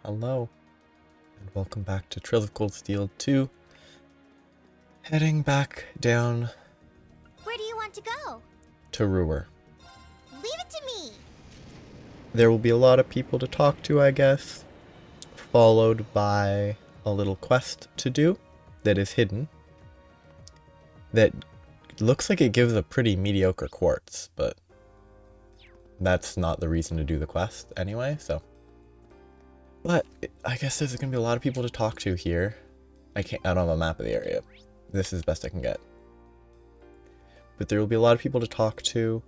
Hello, and welcome back to Trails of Cold Steel 2. Heading back down Where do you want to go? to Roer. Leave it to me. There will be a lot of people to talk to, I guess, followed by a little quest to do that is hidden. That looks like it gives a pretty mediocre quartz, but that's not the reason to do the quest anyway, so. But I guess there's gonna be a lot of people to talk to here. I don't have a map of the area. This is the best I can get. But there will be a lot of people to talk to.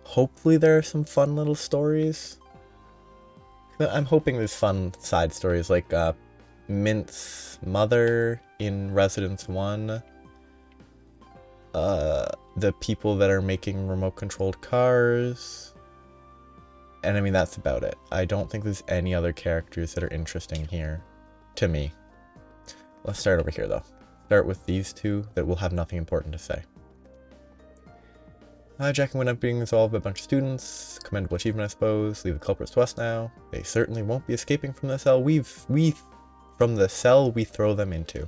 Hopefully there are some fun little stories. I'm hoping there's fun side stories like Mint's mother in Residence 1. The people that are making remote controlled cars. And I mean, that's about it. I don't think there's any other characters that are interesting here to me. Let's start over here though. Start with these two that will have nothing important to say. Hijacking went up being resolved by a bunch of students. Commendable achievement, I suppose. Leave the culprits to us now. They certainly won't be escaping from the cell from the cell we throw them into.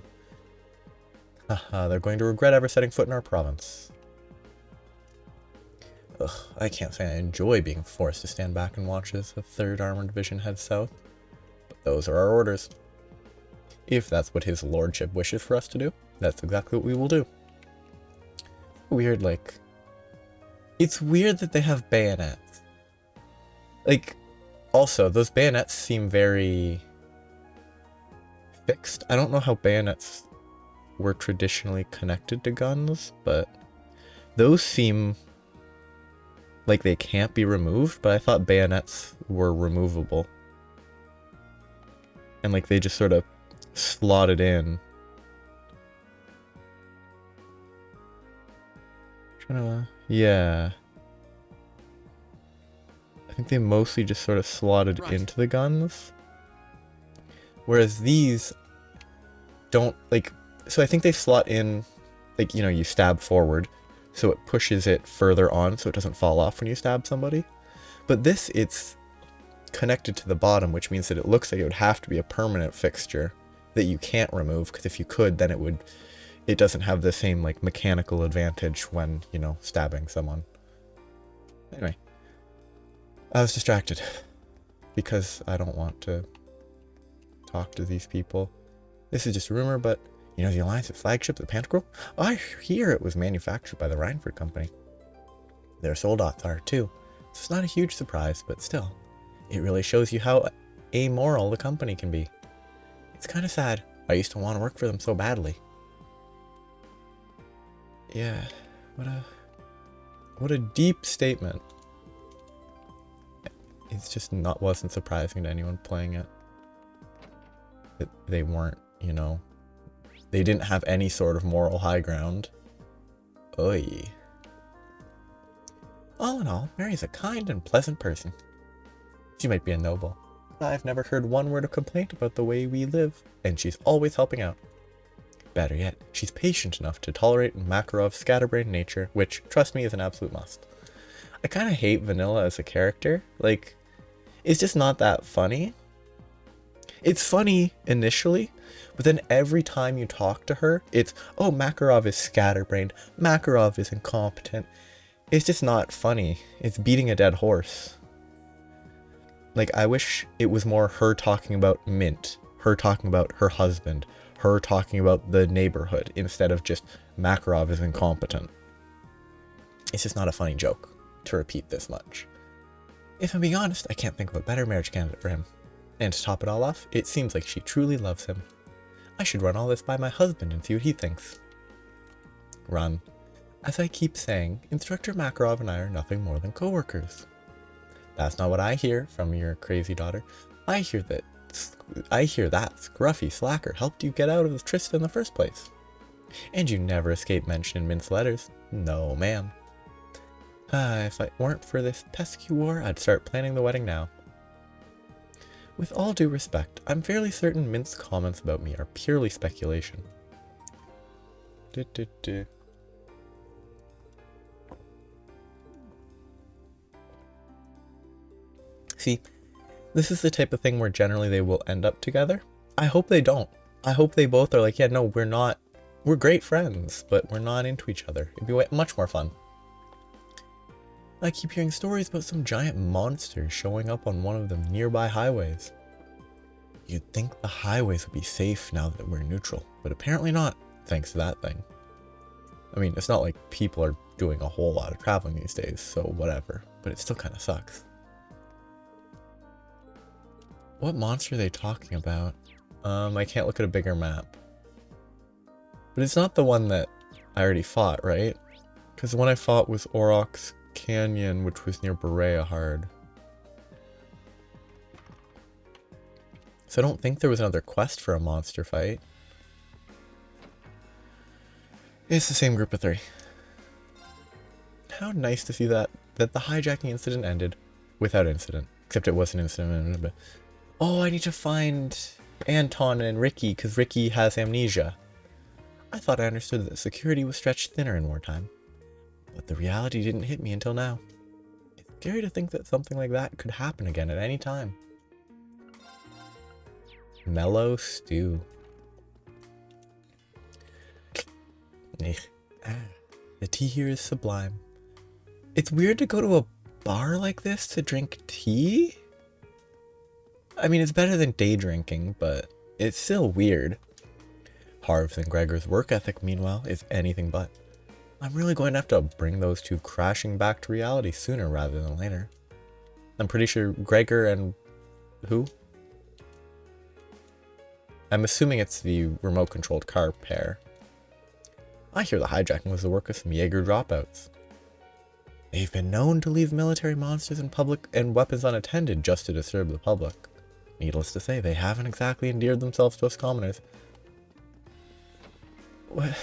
Haha, they're going to regret ever setting foot in our province. Ugh, I can't say I enjoy being forced to stand back and watch as the 3rd Armored Division heads south. But those are our orders. If that's what his lordship wishes for us to do, that's exactly what we will do. Weird, like... It's weird that they have bayonets. Like, also, those bayonets seem very... fixed. I don't know how bayonets were traditionally connected to guns, but... Those seem... like they can't be removed, but I thought bayonets were removable. And like they just sort of slotted in. Yeah. I think they mostly just sort of slotted into the guns. Whereas these don't, like, so I think they slot in, like, you know, you stab forward, so it pushes it further on so it doesn't fall off when you stab somebody. But this, it's connected to the bottom, which means that it looks like it would have to be a permanent fixture that you can't remove, because if you could, then it doesn't have the same, like, mechanical advantage when, you know, stabbing someone. Anyway, I was distracted because I don't want to talk to these people. This is just a rumor, but you know the Alliance's flagship, the Pantagruel? I hear it was manufactured by the Reinford company. Their soldats are too, so it's not a huge surprise, but still, it really shows you how amoral the company can be. It's kind of sad. I used to want to work for them so badly. Yeah, what a deep statement. It's just wasn't surprising to anyone playing it. That they weren't, you know, they didn't have any sort of moral high ground. Oy. All in all, Mary's a kind and pleasant person. She might be a noble, but I've never heard one word of complaint about the way we live, and she's always helping out. Better yet, she's patient enough to tolerate Makarov's scatterbrained nature, which, trust me, is an absolute must. I kind of hate Vanilla as a character. Like, it's just not that funny. It's funny initially, but then every time you talk to her, it's, oh, Makarov is scatterbrained, Makarov is incompetent. It's just not funny. It's beating a dead horse. Like, I wish it was more her talking about Mint, her talking about her husband, her talking about the neighborhood, instead of just Makarov is incompetent. It's just not a funny joke to repeat this much. If I'm being honest, I can't think of a better marriage candidate for him. And to top it all off, it seems like she truly loves him. I should run all this by my husband and see what he thinks. Run. As I keep saying, Instructor Makarov and I are nothing more than co-workers. That's not what I hear from your crazy daughter. I hear that scruffy slacker helped you get out of the tryst in the first place. And you never escape mention in Mint's letters. No, ma'am. If it weren't for this pesky war, I'd start planning the wedding now. With all due respect, I'm fairly certain Mint's comments about me are purely speculation. See, This is the type of thing where generally they will end up together. I hope they don't. I hope they both are like, yeah, no, we're great friends, but we're not into each other. It'd be much more fun. I keep hearing stories about some giant monsters showing up on one of the nearby highways. You'd think the highways would be safe now that we're neutral, but apparently not, thanks to that thing. I mean, it's not like people are doing a whole lot of traveling these days, so whatever, but it still kind of sucks. What monster are they talking about? I can't look at a bigger map. But it's not the one that I already fought, right? Because the one I fought was Aurochs Canyon, which was near Berea Hard. So I don't think there was another quest for a monster fight. It's the same group of 3. How nice to see that the hijacking incident ended without incident. Except it was an incident. But oh, I need to find Anton and Ricky because Ricky has amnesia. I thought I understood that security was stretched thinner in wartime. But the reality didn't hit me until now. It's scary to think that something like that could happen again at any time. Mellow stew. The tea here is sublime. It's weird to go to a bar like this to drink tea? I mean, it's better than day drinking, but it's still weird. Harv's and Gregor's work ethic, meanwhile, is anything but. I'm really going to have to bring those two crashing back to reality sooner rather than later. I'm pretty sure Gregor and... who? I'm assuming it's the remote-controlled car pair. I hear the hijacking was the work of some Jaeger dropouts. They've been known to leave military monsters in public and weapons unattended just to disturb the public. Needless to say, they haven't exactly endeared themselves to us commoners. What?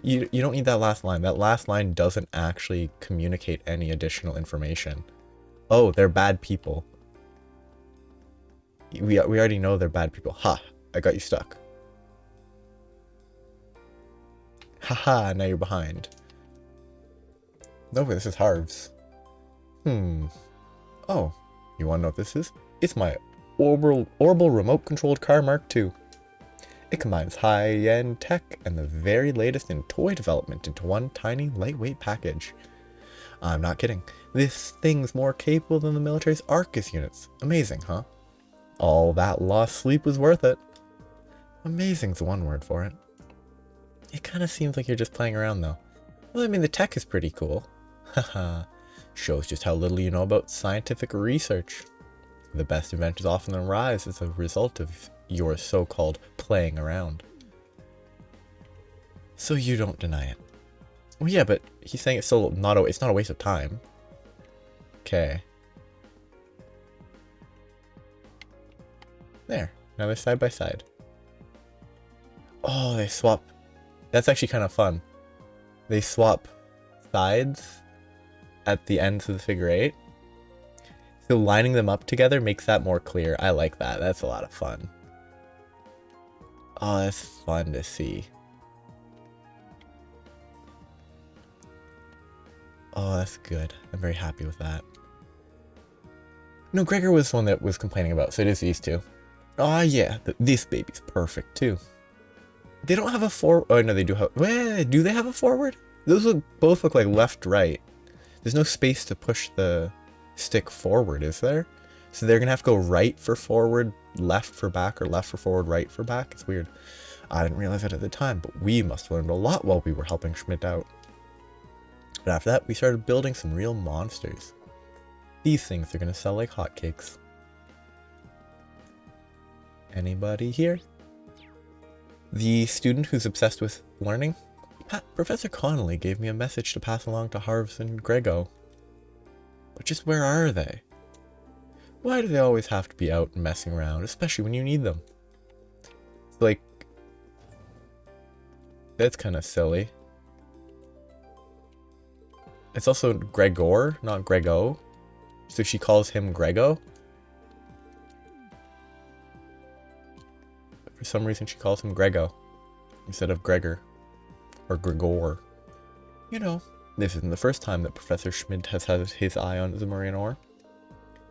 You don't need that last line. That last line doesn't actually communicate any additional information. Oh, they're bad people. We already know they're bad people. Ha! I got you stuck. Haha, now you're behind. No, this is Harv's. Oh, you want to know what this is? It's my Orbital remote-controlled car Mark II. It combines high-end tech and the very latest in toy development into one tiny, lightweight package. I'm not kidding. This thing's more capable than the military's Arcus units. Amazing, huh? All that lost sleep was worth it. Amazing's one word for it. It kind of seems like you're just playing around, though. Well, I mean, the tech is pretty cool. Haha. Shows just how little you know about scientific research. The best inventors often arise as a result of your so-called playing around. So you don't deny it. Well, yeah, but he's saying it's still not it's not a waste of time. Okay. There. Now they're side by side. Oh, they swap. That's actually kind of fun. They swap sides at the ends of the figure 8. So lining them up together makes that more clear. I like that. That's a lot of fun. Oh, that's fun to see. Oh, that's good. I'm very happy with that. No, Gregor was the one that was complaining about, so it is these two. Oh yeah, this baby's perfect too. They don't have a forward. Oh no, they do have. Well, do they have a forward? Those both look like left-right. There's no space to push the stick forward, is there? So they're gonna have to go right for forward, left for back, or left for forward, right for back. It's weird. I didn't realize it at the time, but we must have learned a lot while we were helping Schmidt out. But after that, we started building some real monsters. These things are gonna sell like hotcakes. Anybody here? The student who's obsessed with learning? Professor Connolly gave me a message to pass along to Harvs and Grego. But just where are they? Why do they always have to be out and messing around, especially when you need them? It's like... that's kind of silly. It's also Gregor, not Grego. So she calls him Grego. For some reason she calls him Grego instead of Gregor or Gregor. You know, this isn't the first time that Professor Schmidt has had his eye on the Marine ore.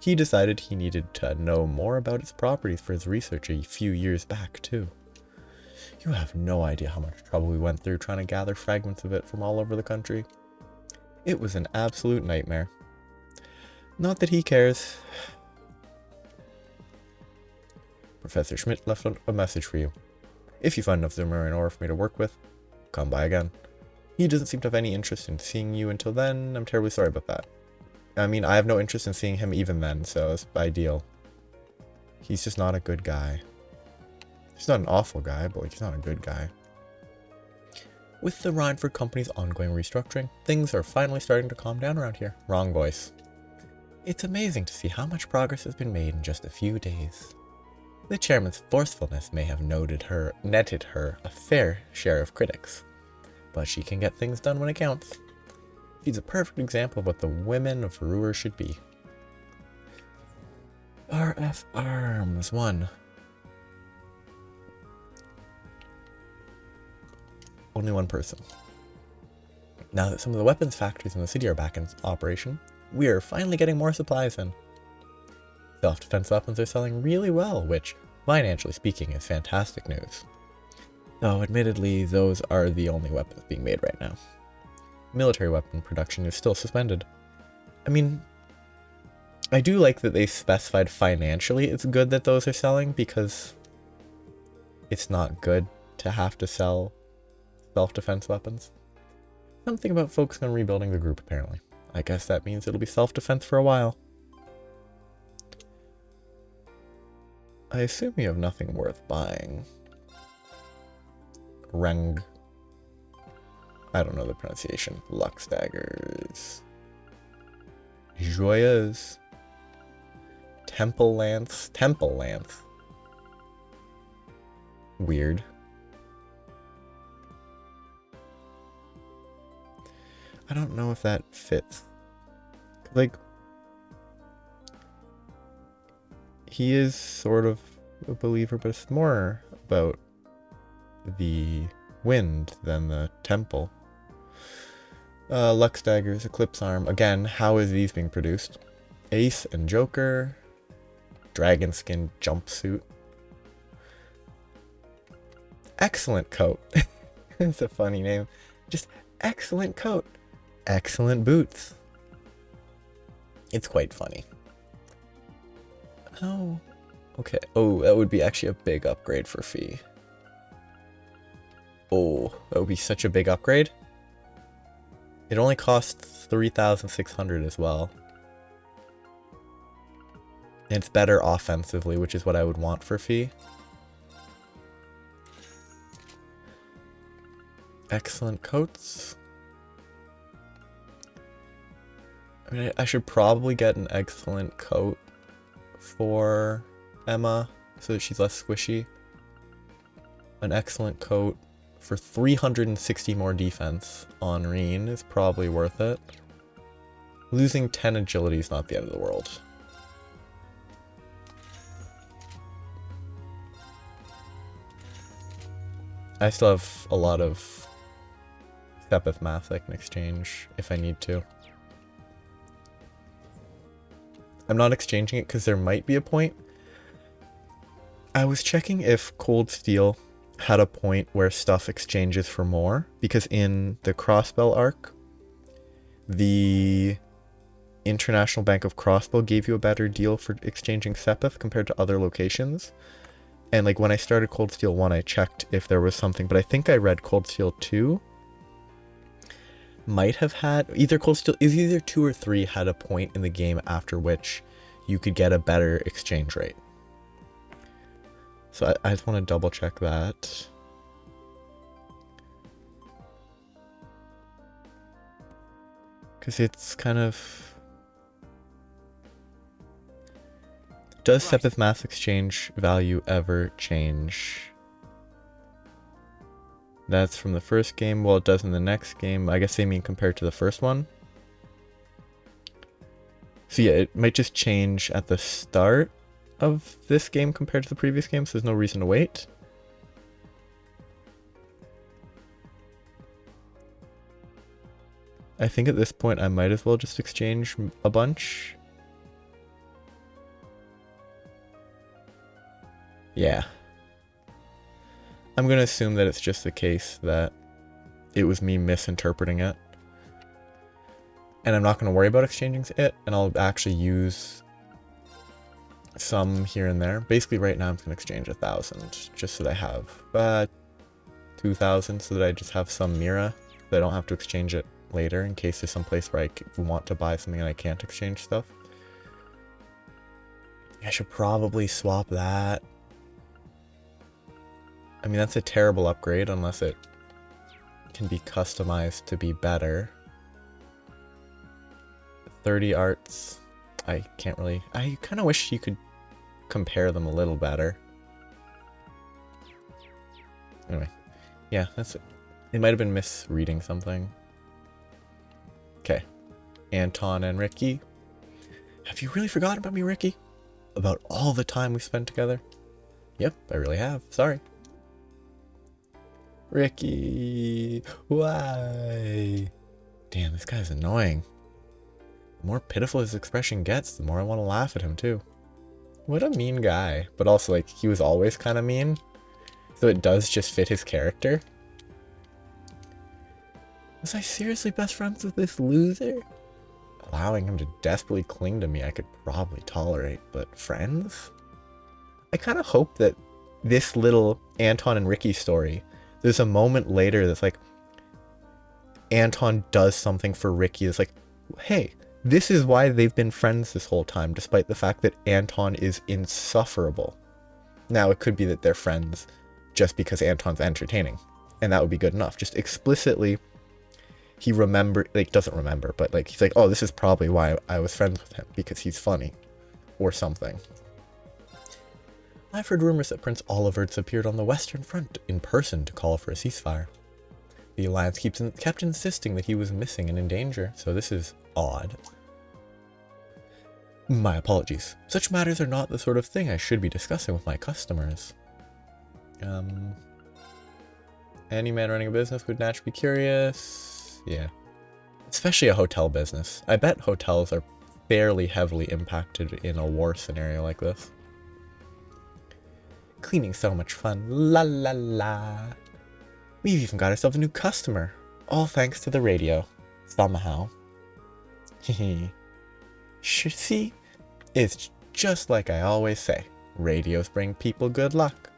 He decided he needed to know more about its properties for his research a few years back, too. You have no idea how much trouble we went through trying to gather fragments of it from all over the country. It was an absolute nightmare. Not that he cares. Professor Schmidt left a message for you. If you find enough Zimmerman ore for me to work with, come by again. He doesn't seem to have any interest in seeing you until then. I'm terribly sorry about that. I mean, I have no interest in seeing him even then, so it's ideal. He's just not a good guy. He's not an awful guy, but he's not a good guy. With the Reinford company's ongoing restructuring, things are finally starting to calm down around here. Wrong voice. It's amazing to see how much progress has been made in just a few days. The chairman's forcefulness may have netted her a fair share of critics, but she can get things done when it counts. She's a perfect example of what the women of Roer should be. RF Arms 1. Only one person. Now that some of the weapons factories in the city are back in operation, we are finally getting more supplies in. Self-defense weapons are selling really well, which, financially speaking, is fantastic news. Though, admittedly, those are the only weapons being made right now. Military weapon production is still suspended. I mean, I do like that they specified financially it's good that those are selling, because it's not good to have to sell self-defense weapons. Something about focusing on rebuilding the group, apparently. I guess that means it'll be self-defense for a while. I assume you have nothing worth buying. Reng. I don't know the pronunciation. Lux daggers. Joyas. Temple lance. Temple lance. Weird. I don't know if that fits. Like, he is sort of a believer, but it's more about the wind than the temple. Lux daggers, Eclipse arm. Again, how is these being produced? Ace and Joker. Dragon skin jumpsuit. Excellent coat. It's a funny name. Just excellent coat. Excellent boots. It's quite funny. Oh, okay. Oh, that would be actually a big upgrade for Fee. Oh, that would be such a big upgrade. It only costs 3,600 as well. And it's better offensively, which is what I would want for Fee. Excellent coats. I mean, I should probably get an excellent coat for Emma so that she's less squishy. An excellent coat for 360 more defense on Reen is probably worth it. Losing 10 agility is not the end of the world. I still have a lot of Sepith math I can exchange if I need to. I'm not exchanging it because there might be a point. I was checking if Cold Steel had a point where stuff exchanges for more, because in the Crossbell arc, the International Bank of Crossbell gave you a better deal for exchanging Sepith compared to other locations. And like when I started Cold Steel 1, I checked if there was something, but I think I read Cold Steel 2 might have had either Cold Steel is either 2 or 3 had a point in the game after which you could get a better exchange rate. So I just want to double check that. Because it's kind of... Does Sepith Mass Exchange value ever change? That's from the first game. Well, it does in the next game. I guess they mean compared to the first one. So yeah, it might just change at the start of this game compared to the previous game, so there's no reason to wait. I think at this point I might as well just exchange a bunch. Yeah. I'm going to assume that it's just the case that it was me misinterpreting it. And I'm not going to worry about exchanging it, and I'll actually use some here and there. Basically, right now I'm going to exchange 1,000, just so that I have 2,000, so that I just have some Mira, so I don't have to exchange it later, in case there's some place where I want to buy something and I can't exchange stuff. I should probably swap that. I mean, that's a terrible upgrade, unless it can be customized to be better. 30 arts. I can't really... I kind of wish you could compare them a little better. Anyway. Yeah, that's it. It might have been misreading something. Okay. Anton and Ricky. Have you really forgotten about me, Ricky? About all the time we spent together? Yep, I really have. Sorry. Ricky. Why? Damn, this guy's annoying. The more pitiful his expression gets, the more I want to laugh at him, too. What a mean guy. But also, like, he was always kind of mean. So it does just fit his character. Was I seriously best friends with this loser? Allowing him to desperately cling to me I could probably tolerate, but friends? I kind of hope that this little Anton and Ricky story, there's a moment later that's like, Anton does something for Ricky that's like, hey, this is why they've been friends this whole time, despite the fact that Anton is insufferable. Now, it could be that they're friends just because Anton's entertaining, and that would be good enough. Just explicitly, he doesn't remember, but like, he's like, oh, this is probably why I was friends with him, because he's funny, or something. I've heard rumors that Prince Oliver's appeared on the Western Front in person to call for a ceasefire. The Alliance kept insisting that he was missing and in danger, so this is odd. My apologies. Such matters are not the sort of thing I should be discussing with my customers. Any man running a business would naturally be curious. Yeah. Especially a hotel business. I bet hotels are fairly heavily impacted in a war scenario like this. Cleaning's so much fun. La la la. We've even got ourselves a new customer. All thanks to the radio. Somehow. Hehe. See? It's just like I always say. Radios bring people good luck.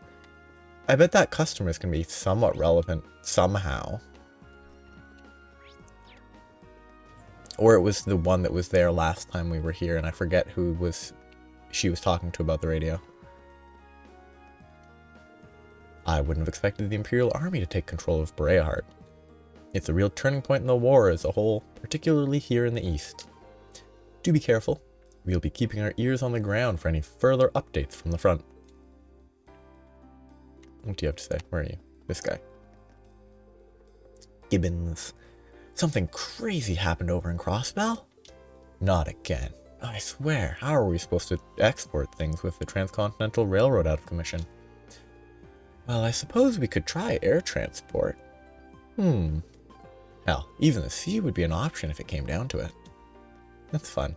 I bet that customer's gonna be somewhat relevant somehow. Or it was the one that was there last time we were here, and I forget who she was talking to about the radio. I wouldn't have expected the Imperial Army to take control of Breahart. It's a real turning point in the war as a whole, particularly here in the east. Do be careful. We'll be keeping our ears on the ground for any further updates from the front. What do you have to say? Where are you? This guy. Gibbons. Something crazy happened over in Crossbell? Not again. I swear, how are we supposed to export things with the Transcontinental Railroad out of commission? Well, I suppose we could try air transport. Hell, even the sea would be an option if it came down to it. That's fun.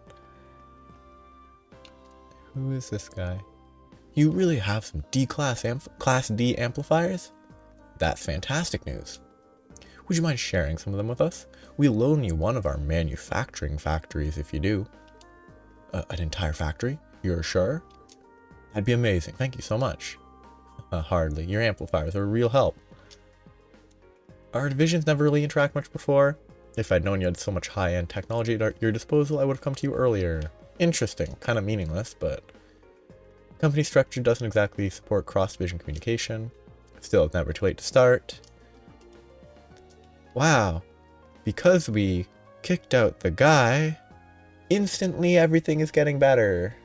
Who is this guy? You really have some D-Class Class D amplifiers? That's fantastic news. Would you mind sharing some of them with us? We'll loan you one of our manufacturing factories if you do. An entire factory? You're sure? That'd be amazing. Thank you so much. Hardly. Your amplifiers are a real help. Our divisions never really interact much before. If I'd known you had so much high-end technology at your disposal, I would have come to you earlier. Interesting. Kind of meaningless, but... Company structure doesn't exactly support cross-division communication. Still, it's never too late to start. Wow. Because we kicked out the guy, instantly everything is getting better.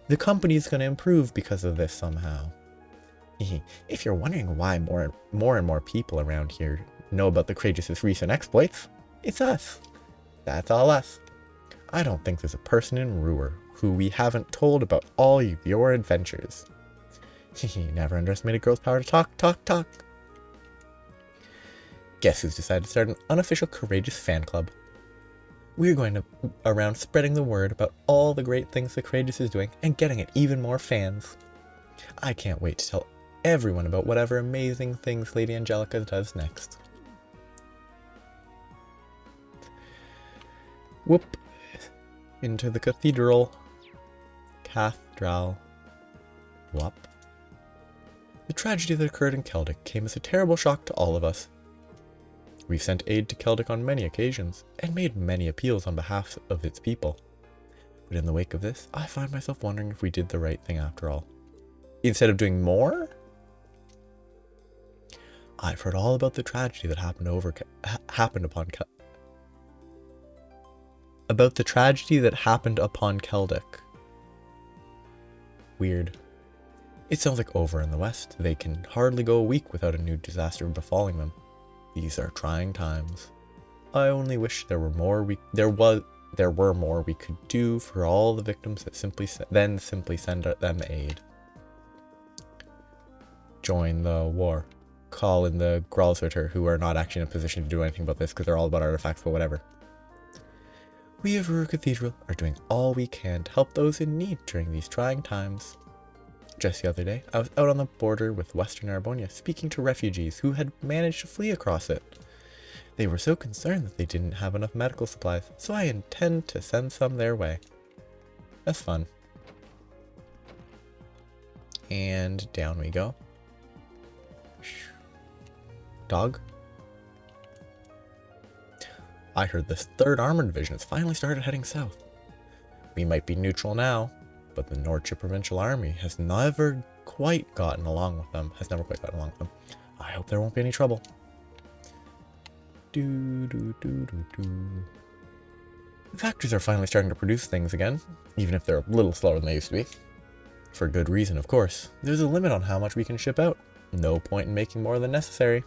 The company's going to improve because of this somehow. If you're wondering why more and more people around here know about the Courageous' recent exploits, it's us. That's all us. I don't think there's a person in Roer who we haven't told about all of your adventures. Never underestimate a girl's power to talk. Guess who's decided to start an unofficial Courageous fan club? We're going around spreading the word about all the great things the Courageous is doing and getting it even more fans. I can't wait to tell everyone about whatever amazing things Lady Angelica does next. Whoop. Into the cathedral. Cathedral. Whoop. The tragedy that occurred in Celtic came as a terrible shock to all of us. We've sent aid to Celtic on many occasions, and made many appeals on behalf of its people. But in the wake of this, I find myself wondering if we did the right thing after all. Instead of doing more? I've heard all about the tragedy that happened upon Celtic. Weird. It sounds like over in the West, they can hardly go a week without a new disaster befalling them. These are trying times. I only wish there were more we could do for all the victims that simply send them aid. Join the war. Call in the Gralsritter, who are not actually in a position to do anything about this because they're all about artifacts, but whatever. We of Roer Cathedral are doing all we can to help those in need during these trying times. Just the other day, I was out on the border with Western Arabonia speaking to refugees who had managed to flee across it. They were so concerned that they didn't have enough medical supplies, so I intend to send some their way. That's fun. And down we go. Dog. I heard this 3rd Armored Division has finally started heading south. We might be neutral now, but the Nordshire Provincial Army has never quite gotten along with them. I hope there won't be any trouble. The factories are finally starting to produce things again, even if they're a little slower than they used to be. For good reason, of course. There's a limit on how much we can ship out. No point in making more than necessary.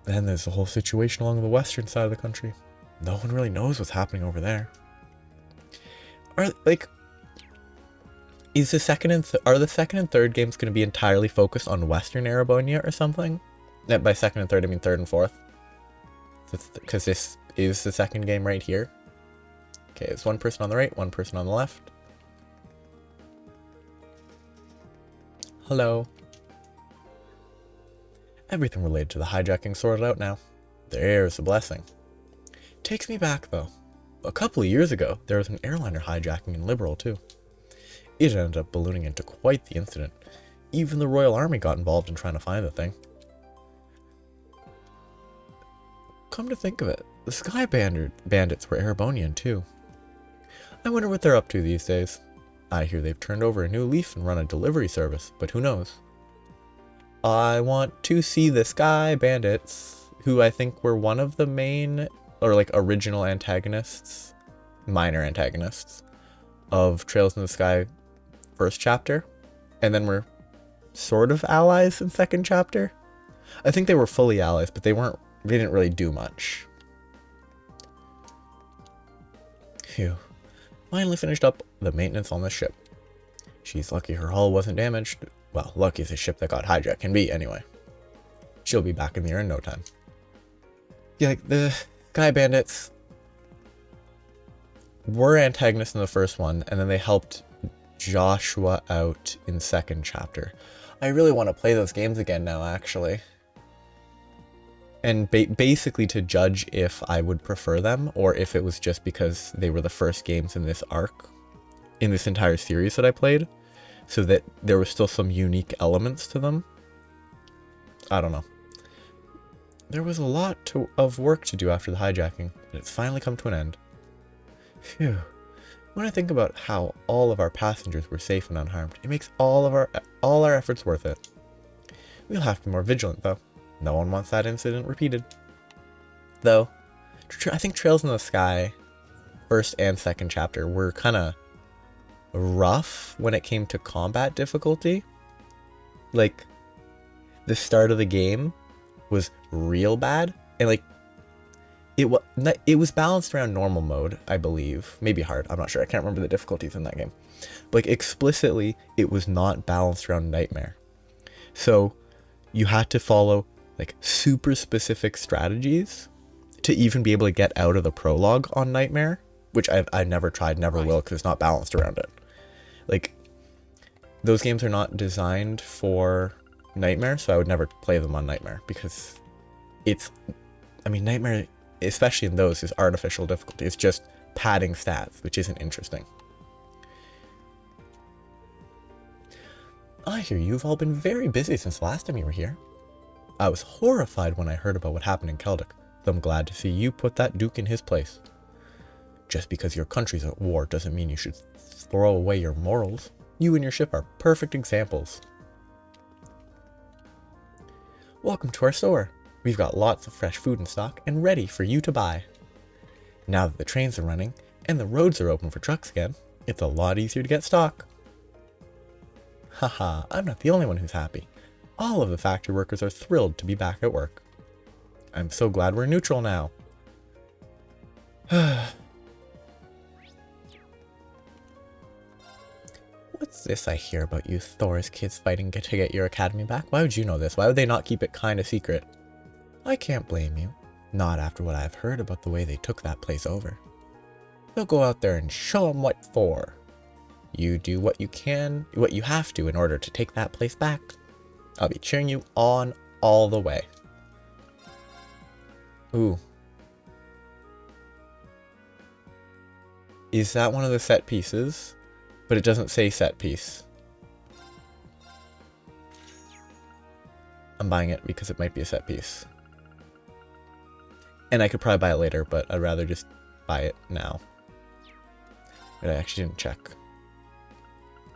Then there's the whole situation along the western side of the country. No one really knows what's happening over there. Are the second and third games going to be entirely focused on Western Arabonia or something? By second and third, I mean third and fourth. Because this is the second game right here. Okay, it's one person on the right, one person on the left. Hello. Everything related to the hijacking sorted out now. There's a blessing. Takes me back, though. A couple of years ago, there was an airliner hijacking in Liberal, too. It ended up ballooning into quite the incident. Even the Royal Army got involved in trying to find the thing. Come to think of it, the Sky Bandits were Erebonian, too. I wonder what they're up to these days. I hear they've turned over a new leaf and run a delivery service, but who knows? I want to see the Sky Bandits, who I think were one of the main, or original antagonists, minor antagonists, of Trails in the Sky first chapter, and then were sort of allies in second chapter. I think they were fully allies, but they didn't really do much. Phew. Finally finished up the maintenance on this ship. She's lucky her hull wasn't damaged. Well, lucky as a ship that got hijacked can be, anyway. She'll be back in the air in no time. Yeah, the Sky Bandits were antagonists in the first one, and then they helped Joshua out in second chapter. I really want to play those games again now, actually. And basically to judge if I would prefer them, or if it was just because they were the first games in this arc, in this entire series that I played, so that there was still some unique elements to them. I don't know. There was a lot of work to do after the hijacking, but it's finally come to an end. Phew. When I think about how all of our passengers were safe and unharmed, it makes all our efforts worth it. We'll have to be more vigilant, though. No one wants that incident repeated. Though, I think Trails in the Sky, first and second chapter, were kind of rough when it came to combat difficulty. The start of the game was real bad, and it was balanced around normal mode, I believe. Maybe hard, I'm not sure. I can't remember the difficulties in that game. But explicitly, it was not balanced around Nightmare. So you had to follow super specific strategies to even be able to get out of the prologue on Nightmare, which I've never tried, never will, because it's not balanced around it. Like, those games are not designed for Nightmare, so I would never play them on Nightmare, because Nightmare, especially in those, is artificial difficulty. It's just padding stats, which isn't interesting. I hear you've all been very busy since the last time you were here. I was horrified when I heard about what happened in Celtic, so I'm glad to see you put that Duke in his place. Just because your country's at war doesn't mean you should throw away your morals. You and your ship are perfect examples. Welcome to our store. We've got lots of fresh food in stock and ready for you to buy. Now that the trains are running and the roads are open for trucks again, it's a lot easier to get stock. Haha, I'm not the only one who's happy. All of the factory workers are thrilled to be back at work. I'm so glad we're neutral now. What's this I hear about you Thor's kids fighting to get your academy back? Why would you know this? Why would they not keep it kind of secret? I can't blame you. Not after what I've heard about the way they took that place over. They'll go out there and show them what for. You do what you can, what you have to in order to take that place back. I'll be cheering you on all the way. Ooh. Is that one of the set pieces? But it doesn't say set piece. I'm buying it because it might be a set piece. And I could probably buy it later, but I'd rather just buy it now. But I actually didn't check.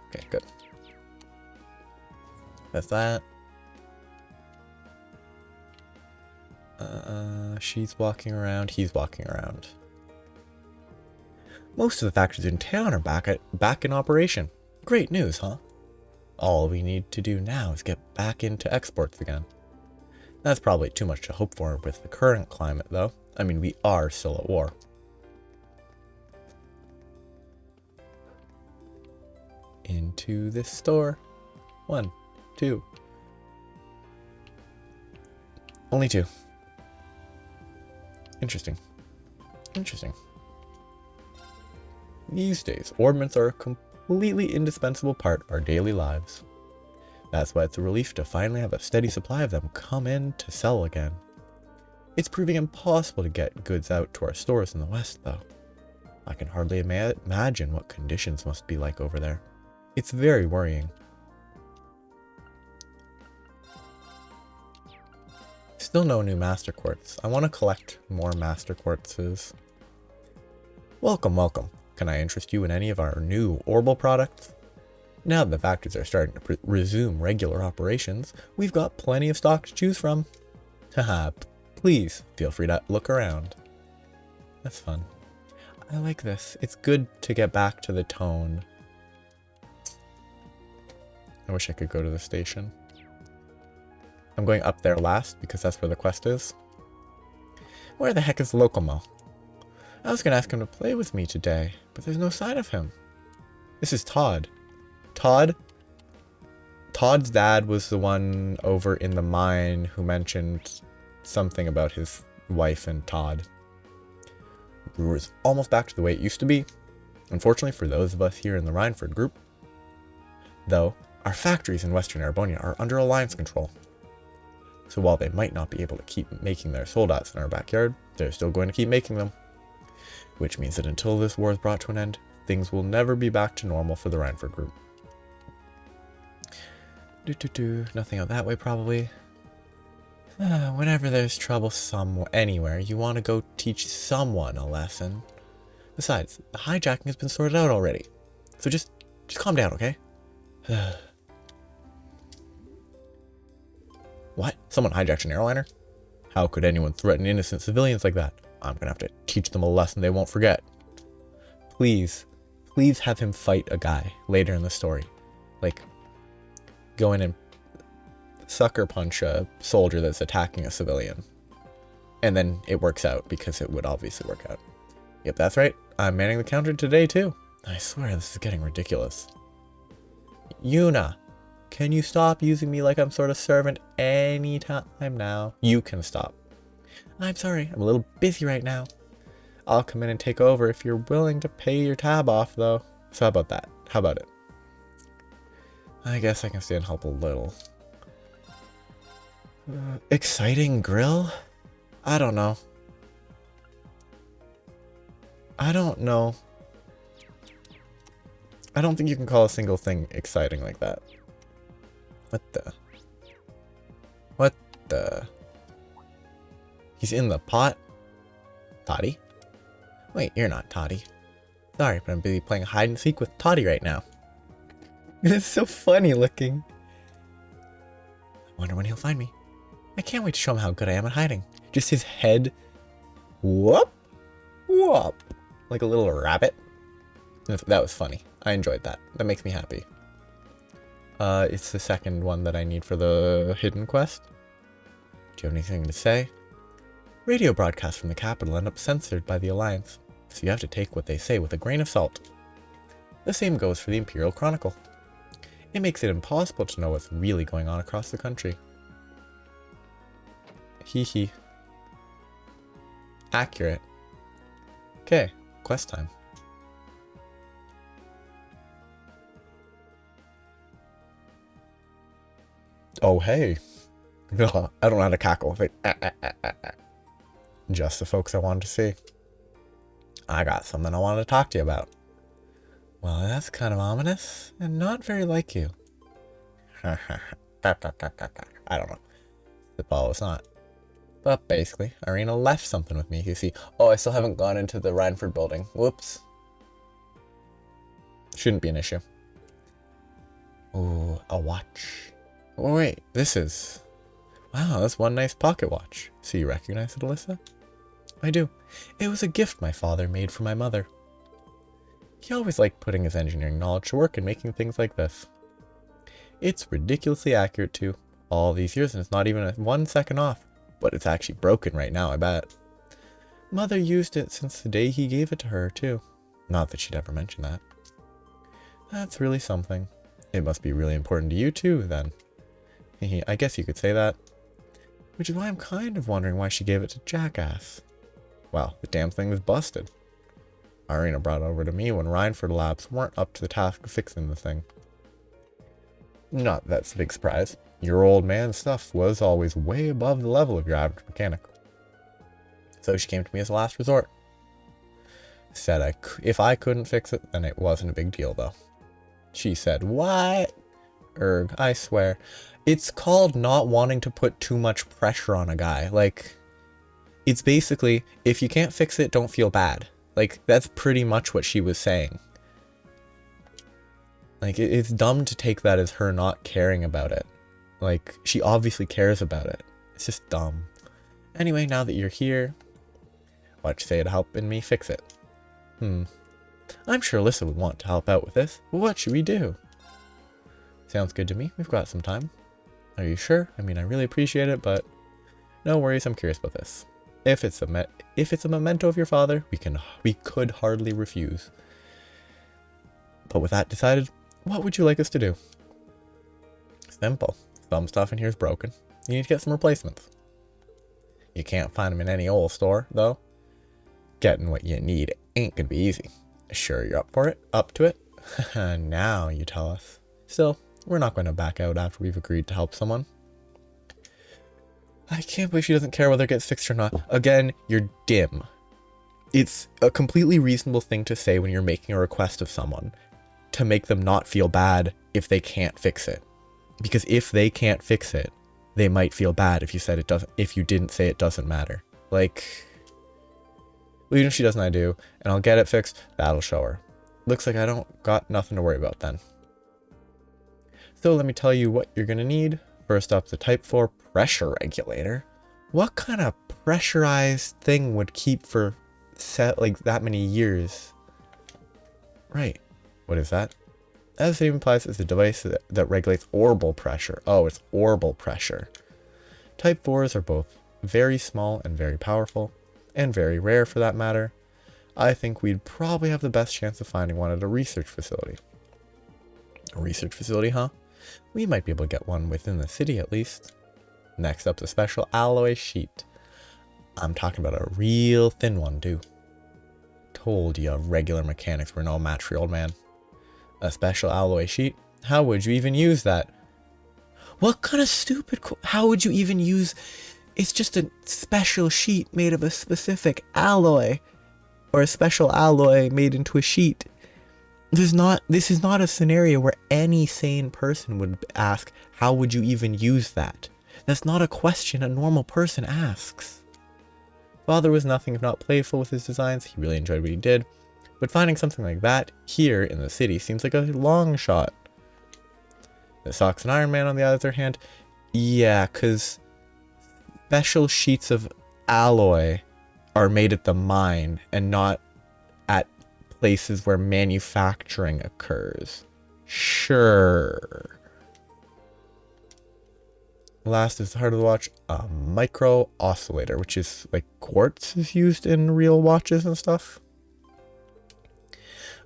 Okay, good. That's that. She's walking around, he's walking around. Most of the factories in town are back in operation. Great news, huh? All we need to do now is get back into exports again. That's probably too much to hope for with the current climate, though. I mean, we are still at war. Into this store. 1, 2. Only 2. Interesting. Interesting. These days, ornaments are a completely indispensable part of our daily lives. That's why it's a relief to finally have a steady supply of them come in to sell again. It's proving impossible to get goods out to our stores in the West, though. I can hardly imagine what conditions must be like over there. It's very worrying. Still no new Master Quartz. I want to collect more Master Quartzes. Welcome, welcome. Can I interest you in any of our new Orbital products? Now that the factories are starting to resume regular operations, we've got plenty of stock to choose from. Haha, please feel free to look around. That's fun. I like this. It's good to get back to the tone. I wish I could go to the station. I'm going up there last because that's where the quest is. Where the heck is Locomo? I was going to ask him to play with me today, but there's no sign of him. This is Todd. Todd's dad was the one over in the mine who mentioned something about his wife and Todd. Roer is almost back to the way it used to be, unfortunately for those of us here in the Reinford group. Though, our factories in Western Arabonia are under Alliance control. So while they might not be able to keep making their soldats in our backyard, they're still going to keep making them. Which means that until this war is brought to an end, things will never be back to normal for the Reinford group. Nothing out that way, probably. Whenever there's trouble anywhere, you want to go teach someone a lesson. Besides, the hijacking has been sorted out already. So just calm down, okay? What? Someone hijacked an airliner? How could anyone threaten innocent civilians like that? I'm gonna have to teach them a lesson they won't forget. Please have him fight a guy later in the story. Like, go in and sucker punch a soldier that's attacking a civilian. And then it works out, because it would obviously work out. Yep, that's right. I'm manning the counter today, too. I swear this is getting ridiculous. Yuna, can you stop using me like I'm sort of servant anytime now? You can stop. I'm sorry, I'm a little busy right now. I'll come in and take over if you're willing to pay your tab off, though. So how about that? How about it? I guess I can stay and help a little. Exciting grill? I don't know. I don't know. I don't think you can call a single thing exciting like that. What the? What the? He's in the pot? Toddy? Wait, you're not Toddy. Sorry, but I'm busy playing hide and seek with Toddy right now. It's so funny looking. I wonder when he'll find me. I can't wait to show him how good I am at hiding. Just his head. Whoop! Whoop! Like a little rabbit. That was funny. I enjoyed that. That makes me happy. It's the second one that I need for the hidden quest. Do you have anything to say? Radio broadcasts from the capital end up censored by the Alliance, so you have to take what they say with a grain of salt. The same goes for the Imperial Chronicle. It makes it impossible to know what's really going on across the country. Hee hee. Accurate. Okay, quest time. Oh hey. I don't know how to cackle. Like, Just the folks I wanted to see. I got something I wanted to talk to you about. Well, that's kind of ominous, and not very like you. I don't know. Well, it's not. But basically, Irina left something with me, you see. Oh, I still haven't gone into the Reinford building. Whoops. Shouldn't be an issue. Ooh, a watch. Oh, wait, this is... Wow, that's one nice pocket watch. So you recognize it, Alyssa? I do. It was a gift my father made for my mother. He always liked putting his engineering knowledge to work and making things like this. It's ridiculously accurate too. All these years and it's not even 1 second off. But it's actually broken right now, I bet. Mother used it since the day he gave it to her too. Not that she'd ever mention that. That's really something. It must be really important to you too, then. I guess you could say that. Which is why I'm kind of wondering why she gave it to Jackass. Well, the damn thing was busted. Irina brought it over to me when Reinford Labs weren't up to the task of fixing the thing. Not that's a big surprise. Your old man's stuff was always way above the level of your average mechanic. So she came to me as a last resort. Said if I couldn't fix it, then it wasn't a big deal though. She said, what? I swear. It's called not wanting to put too much pressure on a guy. Like, it's basically, if you can't fix it, don't feel bad. Like, that's pretty much what she was saying. Like, it's dumb to take that as her not caring about it. Like, she obviously cares about it. It's just dumb. Anyway, now that you're here, what'd you say to helping me fix it? I'm sure Alyssa would want to help out with this. But what should we do? Sounds good to me. We've got some time. Are you sure? I mean, I really appreciate it, but no worries. I'm curious about this. If it's a memento of your father, we could hardly refuse. But with that decided, what would you like us to do? Simple. Some stuff in here is broken. You need to get some replacements. You can't find them in any old store, though. Getting what you need ain't gonna be easy. Sure you're up for it? Up to it? Now you tell us. Still, we're not going to back out after we've agreed to help someone. I can't believe she doesn't care whether it gets fixed or not. Again, you're dim. It's a completely reasonable thing to say when you're making a request of someone, to make them not feel bad if they can't fix it. Because if they can't fix it, they might feel bad if you didn't say it doesn't matter. Like, well, even if she doesn't, I do, and I'll get it fixed, that'll show her. Looks like I don't got nothing to worry about then. So let me tell you what you're gonna need. First up, the Type 4 pressure regulator. What kind of pressurized thing would keep for like that many years? Right. What is that? As the name implies, it's a device that regulates orbital pressure. Oh, it's orbital pressure. Type 4s are both very small and very powerful, and very rare for that matter. I think we'd probably have the best chance of finding one at a research facility. A research facility, huh? We might be able to get one within the city at least. Next up, the special alloy sheet. I'm talking about a real thin one too. Told you regular mechanics were no match for your old man. A special alloy sheet How would you even use that? What kind of stupid... How would you even use... It's just a special sheet made of a specific alloy. Or a special alloy made into a sheet. This is not a scenario where any sane person would ask, how would you even use that? That's not a question a normal person asks. Father was nothing if not playful with his designs. He really enjoyed what he did. But finding something like that here in the city seems like a long shot. The Sox and Iron Man, on the other hand, yeah, because special sheets of alloy are made at the mine and not at places where manufacturing occurs. Sure. Last is harder to watch, a micro oscillator, which is like quartz is used in real watches and stuff.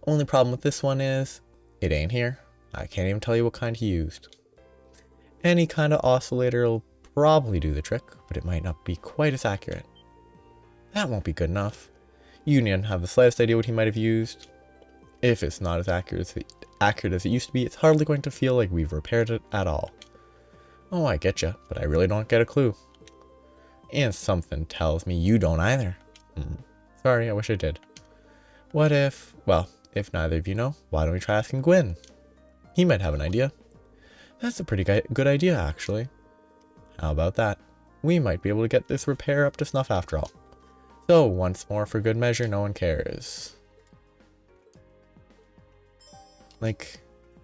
Only problem with this one is it ain't here. I can't even tell you what kind he used. Any kind of oscillator will probably do the trick, but it might not be quite as accurate. That won't be good enough. You don't have the slightest idea what he might have used. If it's not as accurate as it used to be, it's hardly going to feel like we've repaired it at all. Oh, I get you, but I really don't get a clue. And something tells me you don't either. Sorry, I wish I did. What if, well, if neither of you know, why don't we try asking Gwyn? He might have an idea. That's a pretty good idea, actually. How about that? We might be able to get this repair up to snuff after all. So, once more, for good measure, no one cares. Like,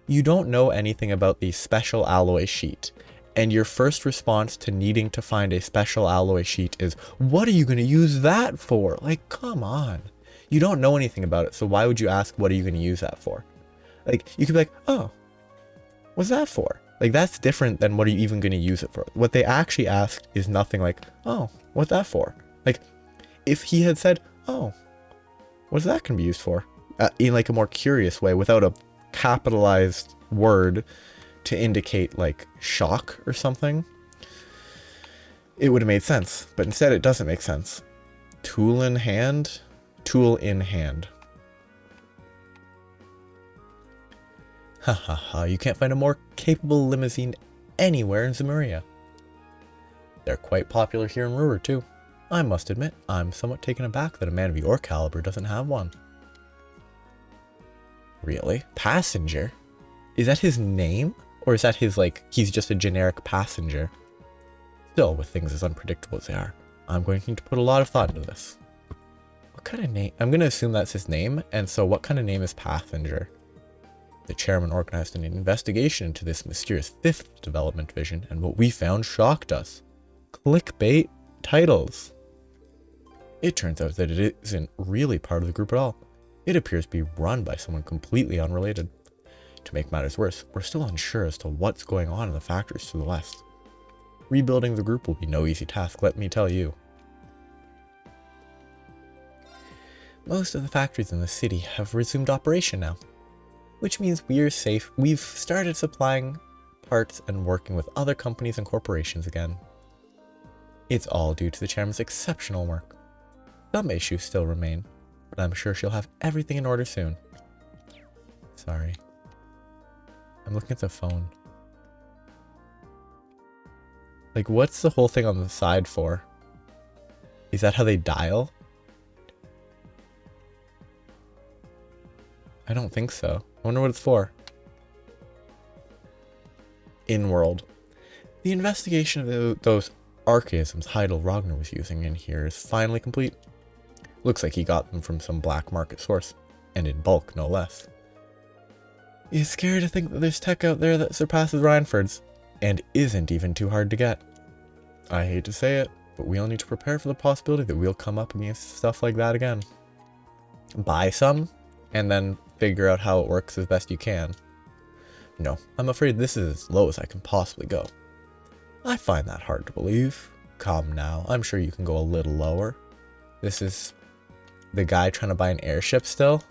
you don't know anything about the special alloy sheet, and your first response to needing to find a special alloy sheet is, what are you going to use that for? Like, come on. You don't know anything about it, so why would you ask, what are you going to use that for? Like, you could be like, oh, what's that for? Like, that's different than what are you even going to use it for? What they actually asked is nothing like, oh, what's that for? Like, if he had said, oh, what's that going to be used for? In like a more curious way, without a capitalized word to indicate like shock or something, it would have made sense. But instead it doesn't make sense. Tool in hand. Ha ha ha, you can't find a more capable limousine anywhere in Zemuria. They're quite popular here in Roer too. I must admit, I'm somewhat taken aback that a man of your caliber doesn't have one. Really? Passenger? Is that his name? Or is that his, like, he's just a generic passenger? Still, with things as unpredictable as they are, I'm going to need to put a lot of thought into this. What kind of name? I'm going to assume that's his name, and so what kind of name is Passenger? The chairman organized an investigation into this mysterious fifth development division, and what we found shocked us. Clickbait titles. It turns out that it isn't really part of the group at all. It appears to be run by someone completely unrelated. To make matters worse, we're still unsure as to what's going on in the factories to the west. Rebuilding the group will be no easy task, let me tell you. Most of the factories in the city have resumed operation now, which means we're safe. We've started supplying parts and working with other companies and corporations again. It's all due to the chairman's exceptional work. Some issues still remain, but I'm sure she'll have everything in order soon. Sorry. I'm looking at the phone. Like, what's the whole thing on the side for? Is that how they dial? I don't think so. I wonder what it's for. In-world. The investigation of those archaisms Heidel Ragnar was using in here is finally complete. Looks like he got them from some black market source, and in bulk, no less. It's scary to think that there's tech out there that surpasses Reinford's, and isn't even too hard to get. I hate to say it, but we'll need to prepare for the possibility that we'll come up against stuff like that again. Buy some, and then figure out how it works as best you can. No, I'm afraid this is as low as I can possibly go. I find that hard to believe. Come now, I'm sure you can go a little lower. This is the guy trying to buy an airship still?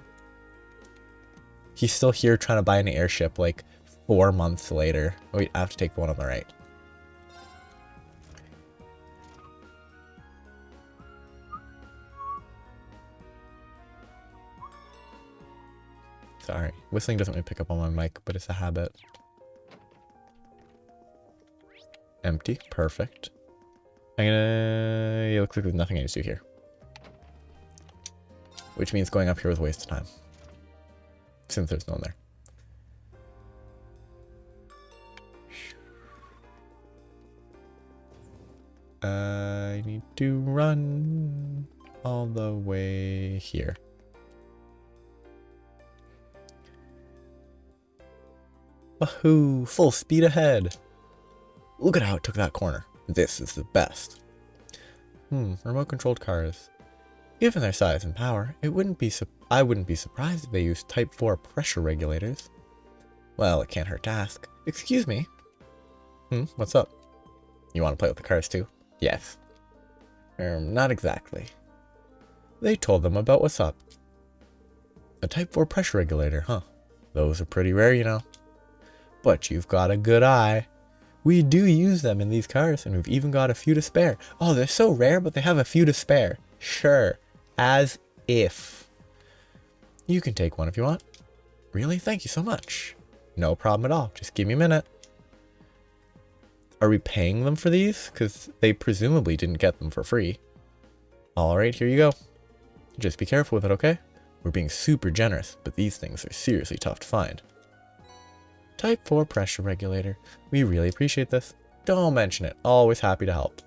He's still here trying to buy an airship like 4 months later. Wait, I have to take the one on the right. Sorry. Whistling doesn't really pick up on my mic, but it's a habit. Empty. Perfect. It looks like there's nothing I need to do here. Which means going up here was a waste of time. Since there's no one there. I need to run all the way here. Wahoo! Full speed ahead! Look at how it took that corner. This is the best. Remote-controlled cars. Given their size and power, I wouldn't be surprised if they used Type 4 pressure regulators. Well, it can't hurt to ask. Excuse me? What's up? You want to play with the cars too? Yes. Not exactly. They told them about what's up. A Type 4 pressure regulator, huh? Those are pretty rare, you know. But you've got a good eye. We do use them in these cars, and we've even got a few to spare. Oh, they're so rare, but they have a few to spare. Sure. As if. You can take one if you want. Really? Thank you so much. No problem at all. Just give me a minute. Are we paying them for these? Because they presumably didn't get them for free. Alright, here you go. Just be careful with it, okay? We're being super generous, but these things are seriously tough to find. Type 4 pressure regulator. We really appreciate this. Don't mention it. Always happy to help.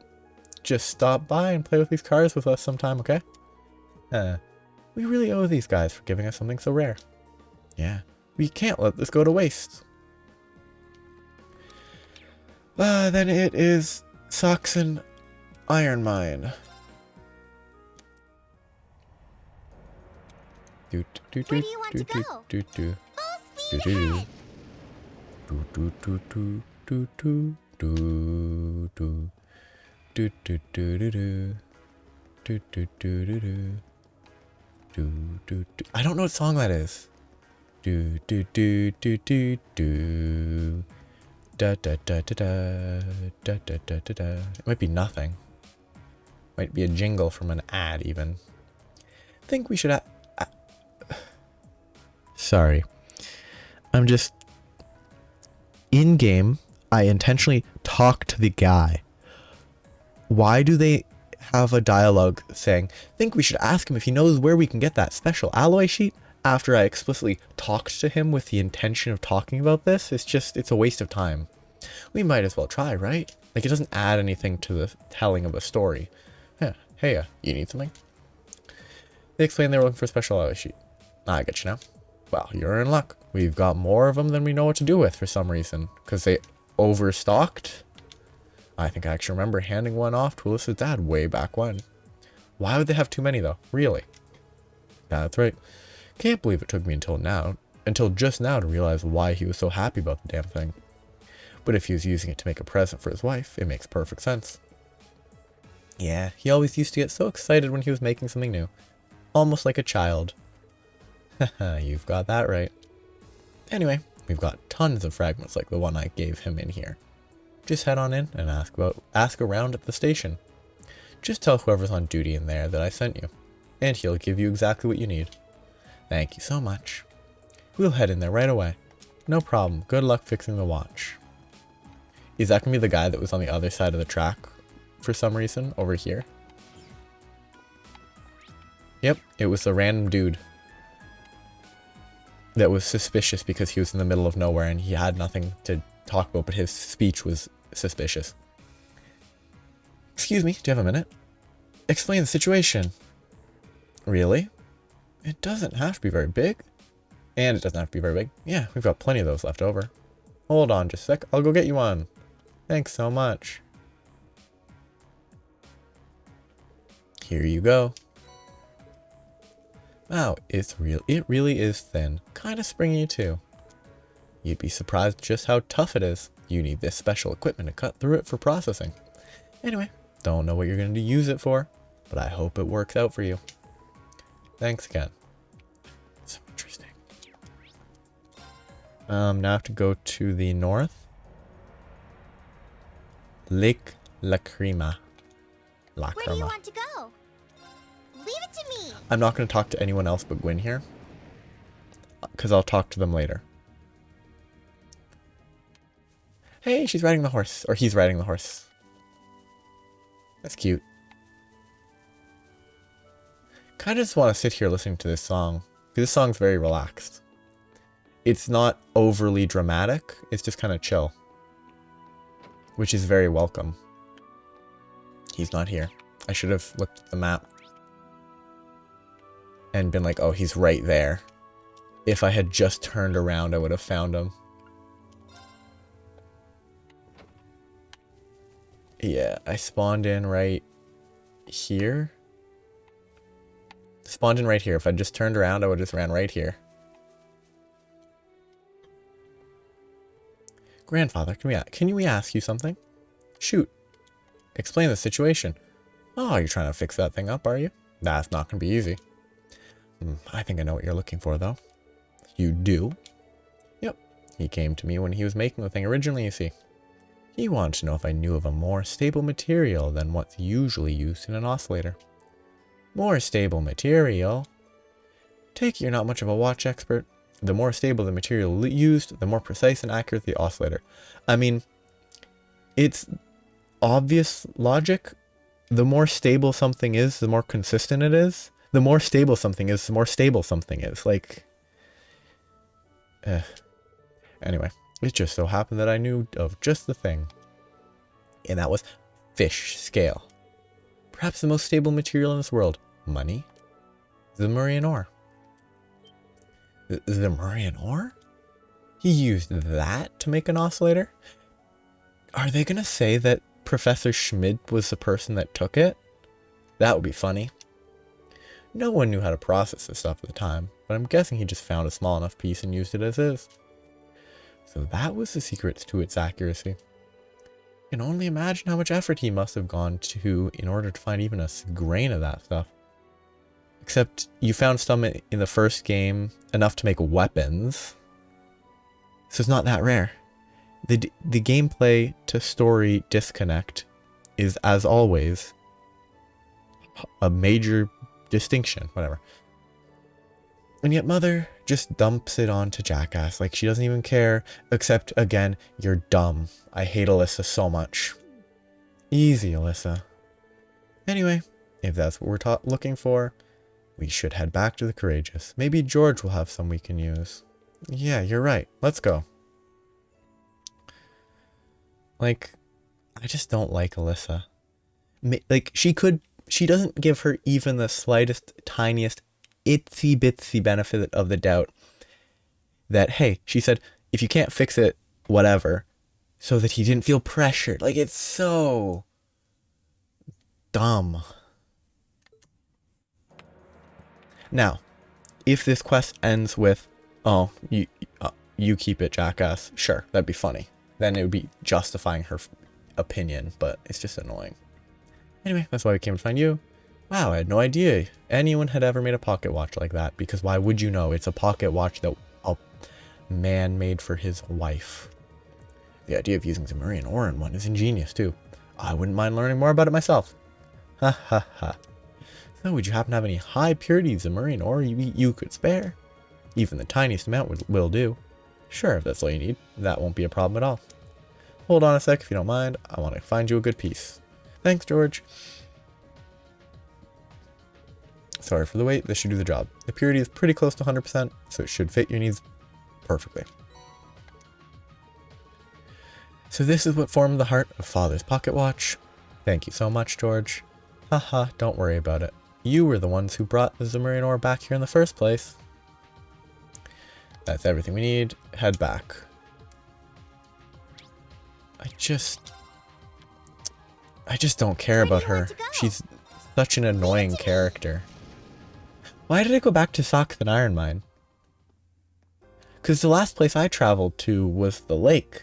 Just stop by and play with these cars with us sometime, okay? We really owe these guys for giving us something so rare. Yeah, we can't let this go to waste. Then it is Saxon Iron Mine. Where do you want to go? Full speed ahead. I don't know what song that is. It might be nothing. Might be a jingle from an ad even. Think we should Sorry. I'm just in game. I intentionally talk to the guy. Why do they have a dialogue saying, think we should ask him if he knows where we can get that special alloy sheet? After I explicitly talked to him with the intention of talking about this, it's a waste of time. We might as well try, right? Like, it doesn't add anything to the telling of a story. Yeah. Hey, you need something? They explained they were looking for a special alloy sheet. I get you now. Well, you're in luck. We've got more of them than we know what to do with for some reason. Because they overstocked. I think I actually remember handing one off to Alyssa's dad way back when. Why would they have too many though? Really? That's right. Can't believe it took me until just now to realize why he was so happy about the damn thing. But if he was using it to make a present for his wife, it makes perfect sense. Yeah, he always used to get so excited when he was making something new. Almost like a child. Haha, you've got that right. Anyway, we've got tons of fragments like the one I gave him in here. Just head on in and ask around at the station. Just tell whoever's on duty in there that I sent you, and he'll give you exactly what you need. Thank you so much. We'll head in there right away. No problem. Good luck fixing the watch. Is that going to be the guy that was on the other side of the track for some reason over here? Yep, it was a random dude that was suspicious because he was in the middle of nowhere and he had nothing to talk about, but his speech was suspicious. Excuse me, do you have a minute? Explain the situation. Really? It doesn't have to be very big. And it doesn't have to be very big. Yeah, we've got plenty of those left over. Hold on just a sec, I'll go get you one. Thanks so much. Here you go. Wow, it really is thin. Kind of springy too. You'd be surprised just how tough it is. You need this special equipment to cut through it for processing. Anyway, don't know what you're going to use it for, but I hope it works out for you. Thanks again. So interesting. Now I have to go to the north. Lake Lacrima. Where do you want to go? Leave it to me. I'm not going to talk to anyone else but Gwyn here, because I'll talk to them later. Hey, she's riding the horse. Or he's riding the horse. That's cute. Kind of just want to sit here listening to this song. Because this song's very relaxed. It's not overly dramatic. It's just kind of chill. Which is very welcome. He's not here. I should have looked at the map. And been like, oh, he's right there. If I had just turned around, I would have found him. Yeah, I spawned in right here. Spawned in right here. If I just turned around, I would have just ran right here. Grandfather, can we ask you something? Shoot. Explain the situation. Oh, you're trying to fix that thing up, are you? That's not going to be easy. I think I know what you're looking for, though. You do? Yep. He came to me when he was making the thing originally, you see. He wanted to know if I knew of a more stable material than what's usually used in an oscillator. More stable material? Take it you're not much of a watch expert. The more stable the material used, the more precise and accurate the oscillator. I mean, it's obvious logic. The more stable something is, the more consistent it is. The more stable something is, the more stable something is. Like, anyway, it just so happened that I knew of just the thing. And that was fish scale. Perhaps the most stable material in this world. Money? The Zamurian ore. The Zamurian ore? He used that to make an oscillator? Are they going to say that Professor Schmid was the person that took it? That would be funny. No one knew how to process this stuff at the time, but I'm guessing he just found a small enough piece and used it as is. So that was the secret to its accuracy. I can only imagine how much effort he must have gone to in order to find even a grain of that stuff. Except you found some in the first game, enough to make weapons. So it's not that rare. The gameplay to story disconnect is, as always, a major distinction, whatever. And yet Mother just dumps it onto Jackass like she doesn't even care, except, again, you're dumb. I hate Alyssa so much. Easy, Alyssa. Anyway, if that's what we're looking for, we should head back to the Courageous. Maybe George will have some we can use. Yeah, you're right. Let's go. Like, I just don't like Alyssa. Like, she doesn't give her even the slightest, tiniest, itsy bitsy benefit of the doubt that, hey, she said, if you can't fix it, whatever, so that he didn't feel pressured. Like, it's so dumb. Now, if this quest ends with, oh, you keep it, Jackass, sure, that'd be funny. Then it would be justifying her opinion, but it's just annoying. Anyway, that's why we came to find you. Wow, I had no idea anyone had ever made a pocket watch like that, because why would you know? It's a pocket watch that a man made for his wife. The idea of using Zamurian ore in one is ingenious, too. I wouldn't mind learning more about it myself. Ha ha ha. So, would you happen to have any high purity Zamurian ore you could spare? Even the tiniest amount will do. Sure, if that's all you need, that won't be a problem at all. Hold on a sec if you don't mind, I want to find you a good piece. Thanks, George. Sorry for the wait, this should do the job. The purity is pretty close to 100%, so it should fit your needs perfectly. So this is what formed the heart of Father's pocket watch. Thank you so much, George. Haha, don't worry about it. You were the ones who brought the Zamurian ore back here in the first place. That's everything we need. Head back. I just don't care about her. She's such an annoying character. Why did I go back to Socks and Iron Mine? Because the last place I traveled to was the lake.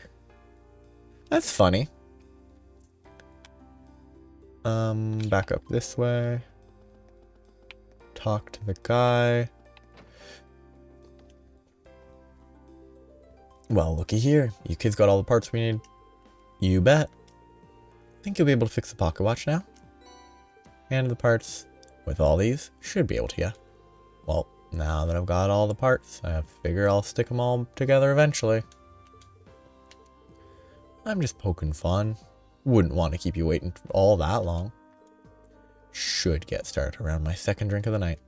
That's funny. Back up this way. Talk to the guy. Well, looky here. You kids got all the parts we need. You bet. Think you'll be able to fix the pocket watch now? And the parts with all these should be able to, yeah. Well, Now that I've got all the parts, I figure I'll stick them all together eventually. I'm just poking fun. Wouldn't want to keep you waiting all that long. Should get started around my second drink of the night.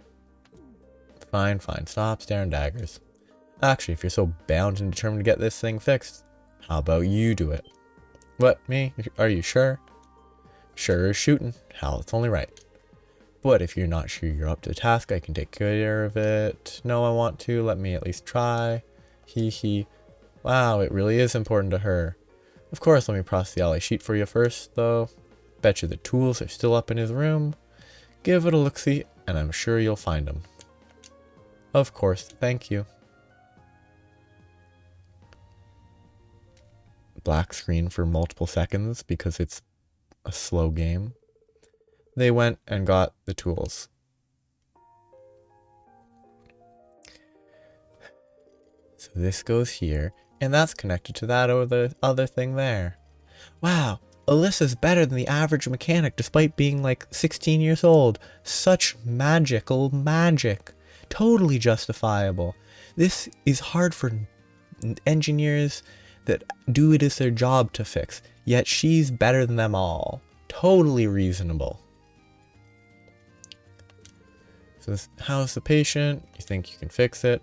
Fine, fine. Stop staring daggers. Actually, if you're so bound and determined to get this thing fixed, how about you do it? What, me? Are you sure? Sure as shooting. Hell, it's only right. But if you're not sure you're up to the task, I can take care of it. No, I want to. Let me at least try. Hee hee. Wow, it really is important to her. Of course, let me process the ally sheet for you first, though. Bet you the tools are still up in his room. Give it a look-see, and I'm sure you'll find them. Of course, thank you. Black screen for multiple seconds because it's a slow game. They went and got the tools. So this goes here, and that's connected to that other thing there. Wow, Alyssa's better than the average mechanic despite being like 16 years old. Such magical magic. Totally justifiable. This is hard for engineers that do it as their job to fix, yet she's better than them all. Totally reasonable. So this, how's the patient? You think you can fix it?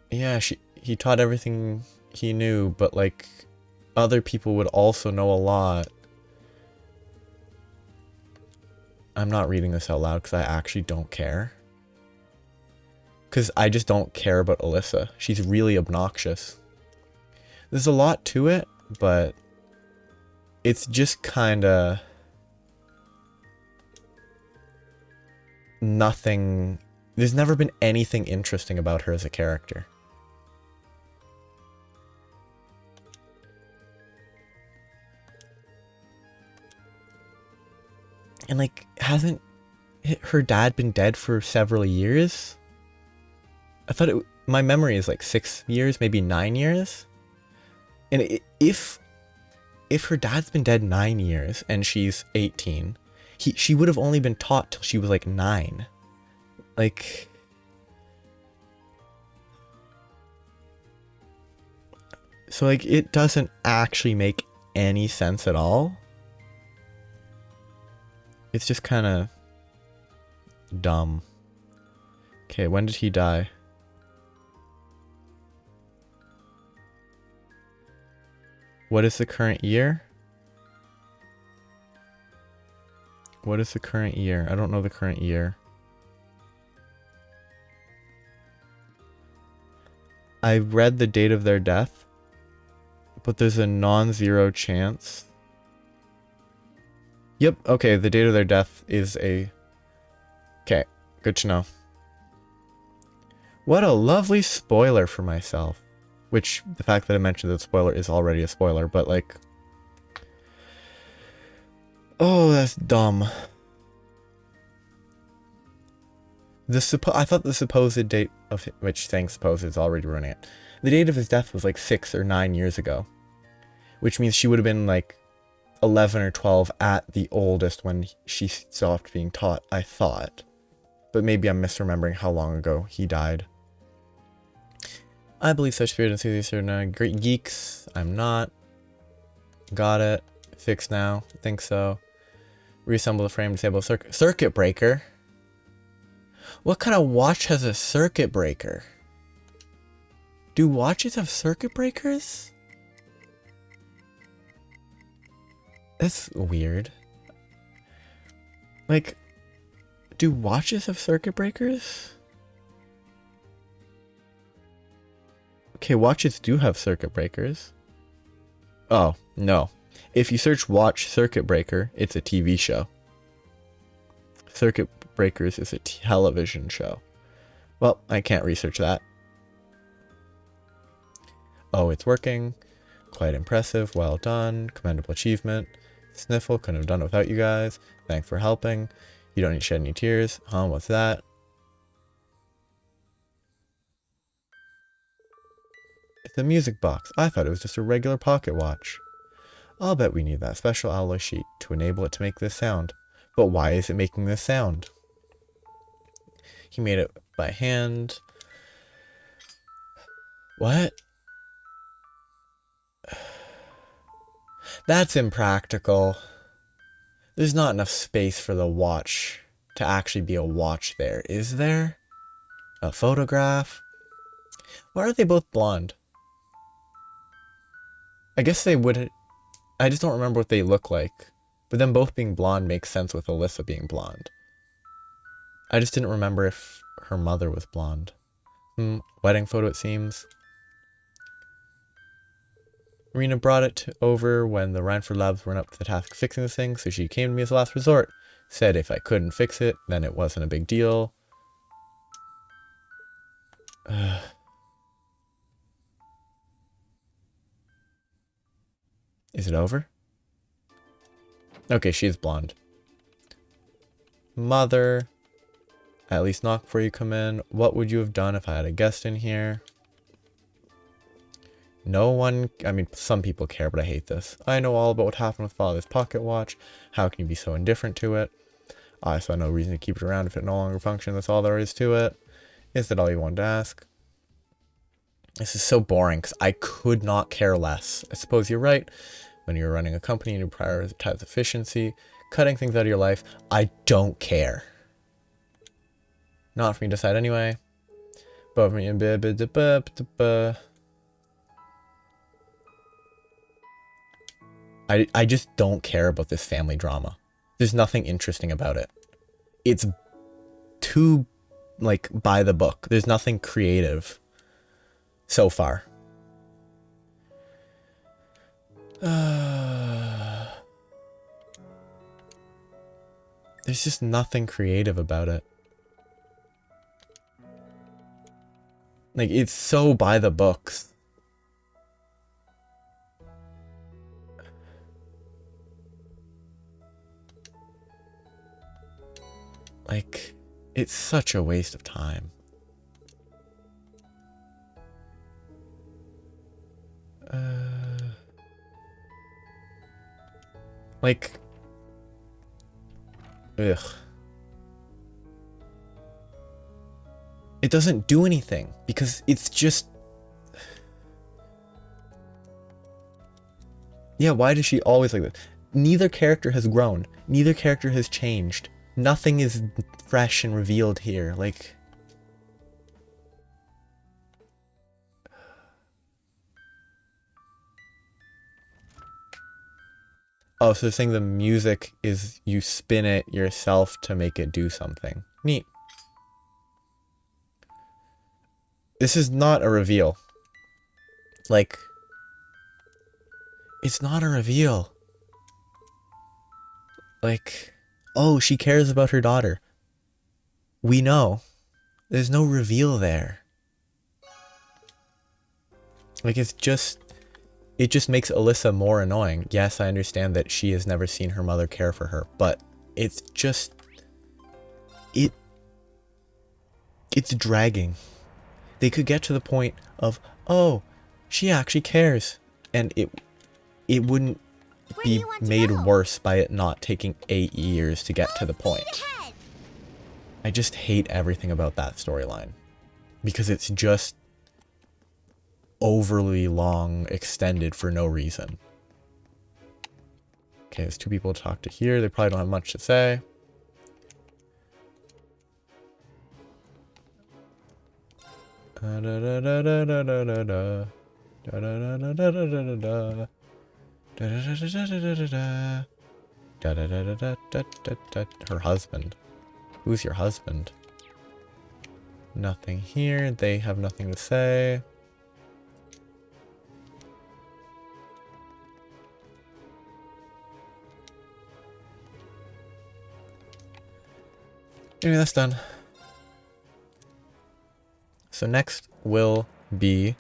Yeah, he taught everything he knew, but like other people would also know a lot. I'm not reading this out loud because I actually don't care. Because I just don't care about Alyssa. She's really obnoxious. There's a lot to it, but it's just kind of nothing. There's never been anything interesting about her as a character. And like, hasn't her dad been dead for several years? I thought my memory is like 6 years, maybe 9 years. And if her dad's been dead 9 years and she's 18, she would have only been taught till she was like 9. Like, so like it doesn't actually make any sense at all. It's just kind of dumb. Okay, when did he die? What is the current year? What is the current year? I don't know the current year. I read the date of their death, but there's a non-zero chance. Yep, okay, the date of their death is a... Okay, good to know. What a lovely spoiler for myself. Which, the fact that I mentioned that spoiler is already a spoiler, but like... Oh, that's dumb. I thought the supposed date of... Which, saying supposed is already ruining it. The date of his death was like 6 or 9 years ago. Which means she would have been like 11 or 12 at the oldest when she stopped being taught, I thought. But maybe I'm misremembering how long ago he died. I believe such spirit enthusiasts are great geeks. I'm not. Got it. Fixed now. Think so. Reassemble the frame. Disable circuit breaker. What kind of watch has a circuit breaker? Do watches have circuit breakers? That's weird. Like, do watches have circuit breakers? Okay, watches do have circuit breakers. Oh, no. If you search watch circuit breaker, it's a TV show. Circuit breakers is a television show. Well, I can't research that. Oh, it's working. Quite impressive. Well done. Commendable achievement. Sniffle, couldn't have done it without you guys. Thanks for helping. You don't need to shed any tears. Huh, what's that? It's a music box. I thought it was just a regular pocket watch. I'll bet we need that special alloy sheet to enable it to make this sound. But why is it making this sound? He made it by hand. What? That's impractical. There's not enough space for the watch to actually be a watch there, is there? A photograph? Why are they both blonde? I guess they would... I just don't remember what they look like. But them both being blonde makes sense with Alyssa being blonde. I just didn't remember if her mother was blonde. Wedding photo, it seems. Marina brought it over when the Reinford labs weren't up to the task of fixing the thing, so she came to me as a last resort. Said if I couldn't fix it, then it wasn't a big deal. Is it over? Okay, she's blonde. Mother. At least knock before you come in. What would you have done if I had a guest in here? No one... I mean, some people care, but I hate this. I know all about what happened with Father's pocket watch. How can you be so indifferent to it? I saw no reason to keep it around if it no longer functions. That's all there is to it. Is that all you wanted to ask? This is so boring because I could not care less. I suppose you're right. When you're running a company and you prioritize efficiency, cutting things out of your life, I don't care. Not for me to decide anyway. But me I just don't care about this family drama. There's nothing interesting about it. It's too, like, by the book. There's nothing creative so far. There's just nothing creative about it. Like, it's so by the books. Like, it's such a waste of time. Like, ugh. It doesn't do anything because it's just... Yeah, why does she always like this? Neither character has grown. Neither character has changed. Nothing is fresh and revealed here. Like... Oh, so they're saying the music is you spin it yourself to make it do something. Neat. This is not a reveal. Like... It's not a reveal. Like... Oh, she cares about her daughter. We know. There's no reveal there. Like, it's just... It just makes Alyssa more annoying. Yes, I understand that she has never seen her mother care for her, but it's just... It's dragging. They could get to the point of, oh, she actually cares. And it wouldn't be made worse by it not taking 8 years to get to the point. I just hate everything about that storyline. Because it's just overly long, extended for no reason. Okay, there's 2 people to talk to here. They probably don't have much to say. Her husband. Who's your husband? Nothing here. They have nothing to say. Anyway, that's done. So next will be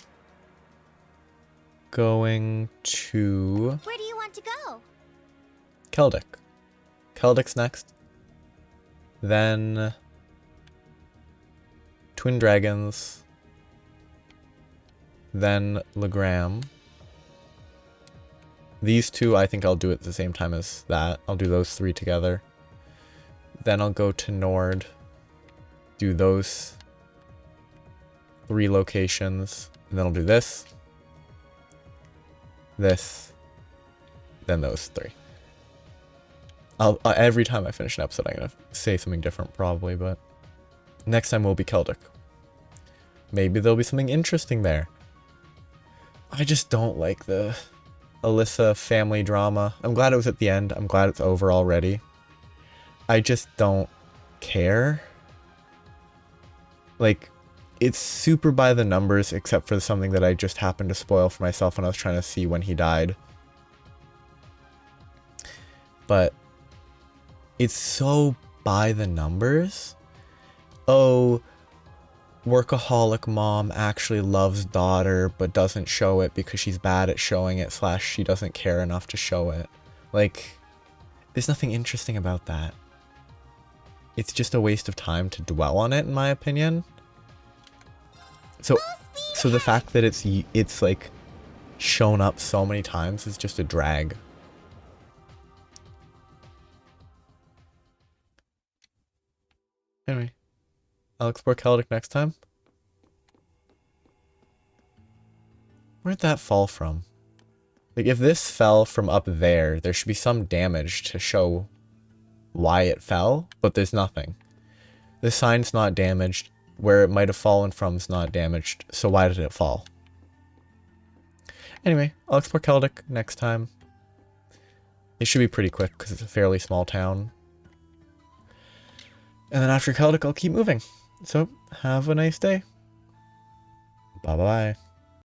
going to... Where do you want to go? Keldic. Keldic's next. Then... Twin Dragons. Then Legram. These 2, I think I'll do at the same time as that. I'll do those 3 together. Then I'll go to Nord. do those 3 locations, and then I'll do this, then those 3. Every time I finish an episode, I'm gonna say something different probably, but next time will be Celtic. Maybe there'll be something interesting there. I just don't like the Alyssa family drama. I'm glad it was at the end. I'm glad it's over already. I just don't care. Like, it's super by the numbers, except for something that I just happened to spoil for myself when I was trying to see when he died. But it's so by the numbers. Oh, workaholic mom actually loves daughter, but doesn't show it because she's bad at showing it / she doesn't care enough to show it. Like, there's nothing interesting about that. It's just a waste of time to dwell on it, in my opinion. So the fact that it's like shown up so many times is just a drag. Anyway, I'll explore Celtic next time. Where'd that fall from? Like, if this fell from up there, there should be some damage to show why it fell, but there's nothing. The sign's not damaged. Where it might have fallen from is not damaged, so why did it fall? Anyway, I'll explore Celtic next time. It should be pretty quick because it's a fairly small town. And then after Celtic, I'll keep moving. So, have a nice day. Bye-bye.